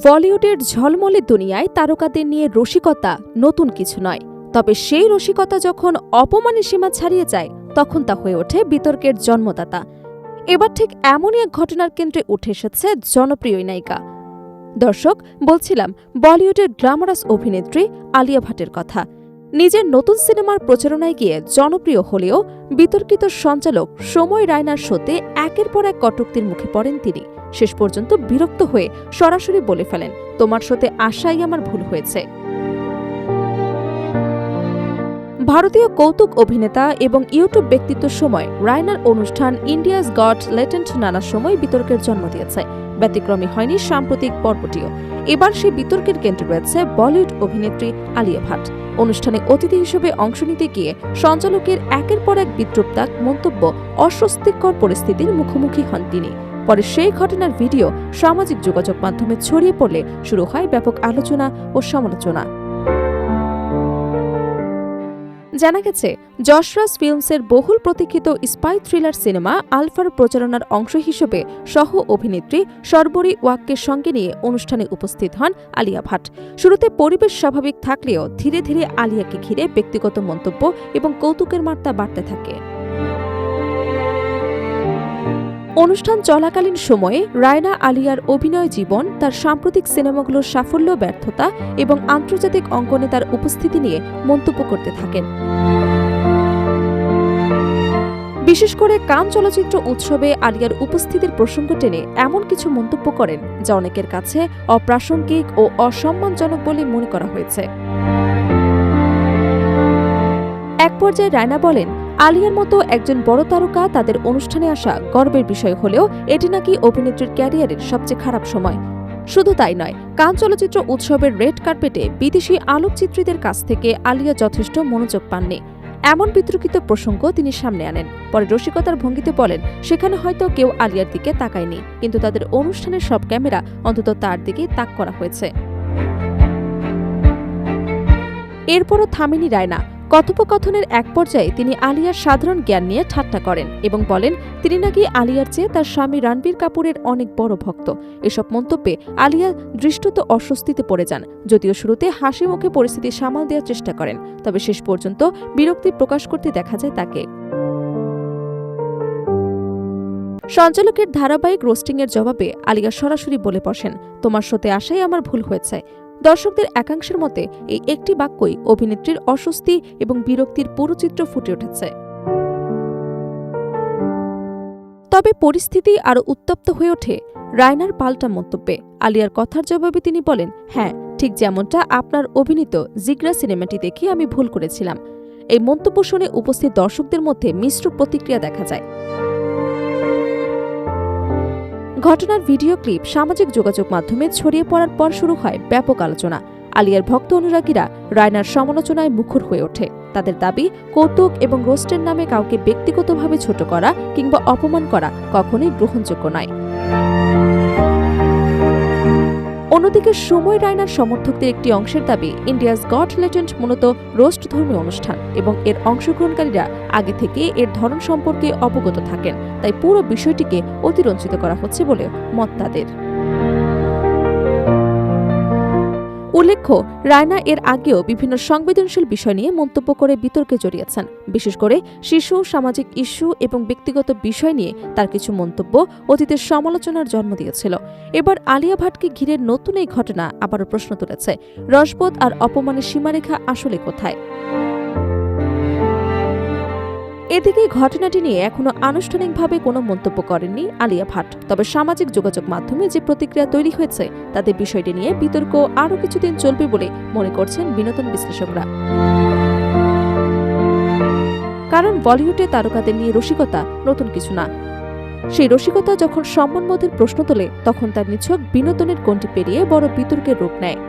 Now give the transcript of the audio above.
বলিউডের ঝলমলে দুনিয়ায় তারকাদের নিয়ে রসিকতা নতুন কিছু নয়, তবে সেই রসিকতা যখন অপমানের সীমা ছাড়িয়ে যায় তখন তা হয়ে ওঠে বিতর্কের জন্মদাতা। এবার ঠিক এমনই এক ঘটনার কেন্দ্রে উঠে এসেছে জনপ্রিয় নায়িকা। দর্শক, বলছিলাম বলিউডের গ্ল্যামারাস অভিনেত্রী আলিয়া ভাটের কথা। নিজের নতুন সিনেমার প্রচারণায় গিয়ে জনপ্রিয় হলেও বিতর্কিত সঞ্চালক সময় রায়নার শোতে একের পর এক কটূক্তির মুখে পড়েন তিনি। শেষ পর্যন্ত বিরক্ত হয়ে সরাসরি বলে ফেলেন, তোমার শোতে আসাই আমার ভুল হয়েছে। ভারতীয় কৌতুক অভিনেতা এবং ইউটিউব ব্যক্তিত্ব সময় রায়নার অনুষ্ঠান ইন্ডিয়াস গট লেটেন্ট নানা সময় বিতর্কের জন্ম দিয়েছে। ব্যতিক্রমী হয়নি সাম্প্রতিক পর্বটিও। এবার সেই বিতর্কের কেন্দ্রে রয়েছে বলিউড অভিনেত্রী আলিয়া ভাট। অনুষ্ঠানে অতিথি হিসেবে অংশ নিতে গিয়ে সঞ্চালকের একের পর এক বিদ্রূপতাক মন্তব্য, অস্বস্তিকর পরিস্থিতির মুখোমুখি হন তিনি। পরে সেই ঘটনার ভিডিও সামাজিক যোগাযোগ মাধ্যমে ছড়িয়ে পড়লে শুরু হয় ব্যাপক আলোচনা ও সমালোচনা। জানা গেছে, যশরাজ ফিল্মসের বহুল প্রতীক্ষিত স্পাই থ্রিলার সিনেমা আলফার প্রচারণার অংশ হিসেবে সহ অভিনেত্রী শর্বরী ওয়াককে সঙ্গে নিয়ে অনুষ্ঠানে উপস্থিত হন আলিয়া ভাট। শুরুতে পরিবেশ স্বাভাবিক থাকলেও ধীরে ধীরে আলিয়াকে ঘিরে ব্যক্তিগত মন্তব্য এবং কৌতুকের মাত্রা বাড়তে থাকে। অনুষ্ঠান চলাকালীন সময়ে রায়না আলিয়ার অভিনয় জীবন, তার সাম্প্রতিক সিনেমাগুলোর সাফল্য ব্যর্থতা এবং আন্তর্জাতিক অঙ্গনে তার উপস্থিতি নিয়ে মন্তব্য করতে থাকেন। বিশেষ করে কান চলচ্চিত্র উৎসবে আলিয়ার উপস্থিতির প্রসঙ্গ টেনে এমন কিছু মন্তব্য করেন যা অনেকের কাছে অপ্রাসঙ্গিক ও অসম্মানজনক বলে মনে করা হয়েছে। এক পর্যায়ে রায়না বলেন, আলিয়ার মতো একজন বড় তারকা তাদের অনুষ্ঠানে আসা গর্বের বিষয় হলেও এটি নাকি অভিনেত্রীর ক্যারিয়ারের সবচেয়ে খারাপ সময়। শুধু তাই নয়, কান চলচ্চিত্র উৎসবের রেড কার্পেটে বিদেশি আলোকচিত্রীদের কাছ থেকে আলিয়া যথেষ্ট মনোযোগ পাননি। এমন বিতর্কিত প্রসঙ্গ তিনি সামনে আনেন। পরে রসিকতার ভঙ্গিতে বলেন, সেখানে হয়তো কেউ আলিয়ার দিকে তাকায়নি, কিন্তু তাদের অনুষ্ঠানের সব ক্যামেরা অন্তত তার দিকেই তাক করা হয়েছে। এরপরও থামেনি রায়না। কথোপকথনের এক পর্যায়ে তিনি আলিয়ার সাধারণ জ্ঞান নিয়ে ঠাট্টা করেন এবং বলেন তিনি নাকি আলিয়ার চেয়ে তার স্বামী রণবীর কাপুরের অনেক বড় ভক্ত। এসব মন্তব্যে আলিয়া দৃষ্টত অস্বস্তিতে পড়ে যান। যদিও শুরুতে হাসি মুখে পরিস্থিতি সামাল দেওয়ার চেষ্টা করেন, তবে শেষ পর্যন্ত বিরক্তি প্রকাশ করতে দেখা যায় তাকে। সঞ্চালকের ধারাবাহিক রোস্টিংয়ের জবাবে আলিয়া সরাসরি বলে বসেন, তোমার শোতে আসাই আমার ভুল হয়েছে। দর্শকদের একাংশের মতে এই একটি বাক্যই অভিনেত্রীর অস্বস্তি এবং বিরক্তির পুরো চিত্র ফুটে উঠেছে। তবে পরিস্থিতি আরও উত্তপ্ত হয়ে ওঠে রায়নার পাল্টা মন্তব্যে। আলিয়ার কথার জবাবে তিনি বলেন, হ্যাঁ, ঠিক যেমনটা আপনার অভিনীত জিগরা সিনেমাটি দেখে আমি ভুল করেছিলাম। এই মন্তব্য শুনে উপস্থিত দর্শকদের মধ্যে মিশ্র প্রতিক্রিয়া দেখা যায়। ঘটনার ভিডিও ক্লিপ সামাজিক যোগাযোগ মাধ্যমে ছড়িয়ে পড়ার পর শুরু হয় ব্যাপক আলোচনা। আলিয়ার ভক্ত অনুরাগীরা রায়নার সমালোচনায় মুখর হয়ে ওঠে। তাদের দাবি, কৌতুক এবং রোস্টের নামে কাউকে ব্যক্তিগতভাবে ছোট করা কিংবা অপমান করা কখনোই গ্রহণযোগ্য নয়। অন্যদিকে সময় রায়নার সমর্থকদের একটি অংশের দাবি, ইন্ডিয়াস গট লেটেন্ট মূলত রোস্ট ধর্মীয় অনুষ্ঠান এবং এর অংশগ্রহণকারীরা আগে থেকে এর ধরন সম্পর্কে অবগত থাকেন, তাই পুরো বিষয়টিকে অতিরঞ্জিত করা হচ্ছে বলে মত তাদের। উল্লেখ্য, রায়না এর আগেও বিভিন্ন সংবেদনশীল বিষয় নিয়ে মন্তব্য করে বিতর্কে জড়িয়েছেন। বিশেষ করে শিশু, সামাজিক ইস্যু এবং ব্যক্তিগত বিষয় নিয়ে তার কিছু মন্তব্য অতীতের সমালোচনার জন্ম দিয়েছিল। এবার আলিয়া ভাটকে ঘিরে নতুন এই ঘটনা আবারও প্রশ্ন তুলেছে, রসবোধ আর অপমানের সীমারেখা আসলে কোথায়? এদিকে ঘটনাটি নিয়ে এখনো আনুষ্ঠানিকভাবে কোনো মন্তব্য করেননি আলিয়া ভাট। তবে সামাজিক যোগাযোগ মাধ্যমে যে প্রতিক্রিয়া তৈরি হয়েছে তাতে বিষয়টি নিয়ে বিতর্ক আরও কিছুদিন চলবে বলে মনে করছেন বিনোদন বিশ্লেষকরা। কারণ বলিউডে তারকাদের নিয়ে রসিকতা নতুন কিছু না। সেই রসিকতা যখন সম্মানবোধের প্রশ্ন তোলে তখন তার নিছক বিনোদনের গণ্ডি পেরিয়ে বড় বিতর্কের রূপ নেয়।